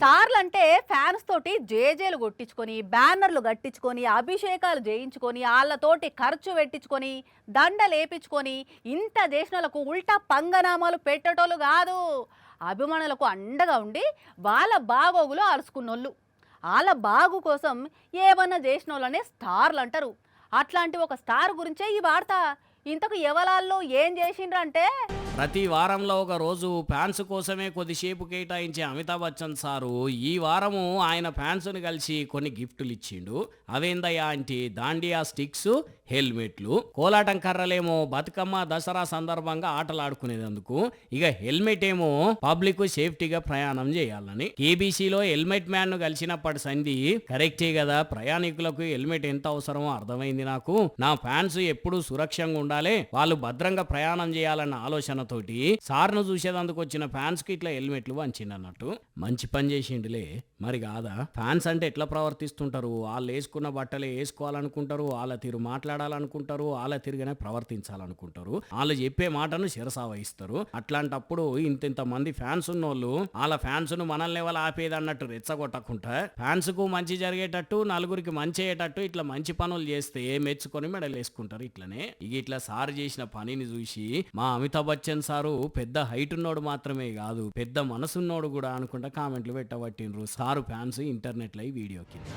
స్టార్లంటే fans తోటి జేజేలు కొట్టించుకొని బ్యానర్లు కట్టించుకొని అభిషేకాలు చేయించుకొని వాళ్ళతోటి ఖర్చు పెట్టించుకొని దండలేపించుకొని ఇంత చేసినోళ్ళకు ఉల్టా పంగనామాలు పెట్టేటోళ్ళు కాదు. అభిమానులకు అండగా ఉండి వాళ్ళ బాగోగులు అరుచుకున్నోళ్ళు. వాళ్ళ బాగు కోసం ఏమన్నా చేసిన వాళ్ళనే స్టార్లు అంటారు. అట్లాంటి ఒక స్టార్ గురించే ఈ వార్త. ఇంతకు ఎవలాల్లో ఏం చేసిండ్రంటే ప్రతి వారంలో ఒక రోజు ఫ్యాన్స్ కోసమే కొద్దిసేపు కేటాయించే అమితాబ్ బచ్చన్ సారు ఈ వారము ఆయన ఫ్యాన్స్ని కలిసి కొన్ని గిఫ్టులు ఇచ్చిండు. అవేందయ్యా అంటే దాండియా స్టిక్స్, హెల్మెట్లు, కోలాటం కర్రలేమో బతుకమ్మ దసరా సందర్భంగా ఆటలాడుకునేందుకు, ఇక హెల్మెట్ ఏమో పబ్లిక్ సేఫ్టీగా ప్రయాణం చేయాలని. కేబీసీలో హెల్మెట్ మ్యాన్ ను కలిసినప్పటి సంధి కరెక్టే కదా, ప్రయాణికులకు హెల్మెట్ ఎంత అవసరమో అర్థమైంది నాకు. నా ఫ్యాన్స్ ఎప్పుడు సురక్షంగా ఉండాలి, వాళ్ళు భద్రంగా ప్రయాణం చేయాలన్న ఆలోచనతోటి సార్ను చూసేందుకు వచ్చిన ఫ్యాన్స్ కి ఇట్లా హెల్మెట్లు వంచిండన్నట్టు. మంచి పని చేసిండులే. మరి కాదా, ఫ్యాన్స్ అంటే ఎట్లా ప్రవర్తిస్తుంటారు, వాళ్ళు వేసుకున్న బట్టలే వేసుకోవాలనుకుంటారు, వాళ్ళ తీరు మాట్లాడాలనుకుంటారు, వాళ్ళ తిరిగానే ప్రవర్తించాలనుకుంటారు, వాళ్ళు చెప్పే మాటను శిరసా వహిస్తారు. అట్లాంటప్పుడు ఇంత మంది ఫ్యాన్స్ ఉన్నోళ్ళు వాళ్ళ ఫ్యాన్స్ ను మన లెవెల్ ఆపేది అన్నట్టు రెచ్చగొట్టకుండా ఫ్యాన్స్ కు మంచి జరిగేటట్టు, నలుగురికి మంచి అయ్యేటట్టు ఇట్లా మంచి పనులు చేస్తే మెచ్చుకొని మెడలు వేసుకుంటారు. ఇట్లనే ఇట్లా సార్ చేసిన పనిని చూసి మా అమితాబ్ బచ్చన్ సారు పెద్ద హైట్ ఉన్నోడు మాత్రమే కాదు, పెద్ద మనసున్నోడు కూడా అనుకుంటా కామెంట్లు పెట్టబట్టిండ్రు సారు ఫ్యాన్స్ ఇంటర్నెట్ లో ఈ వీడియో కింద.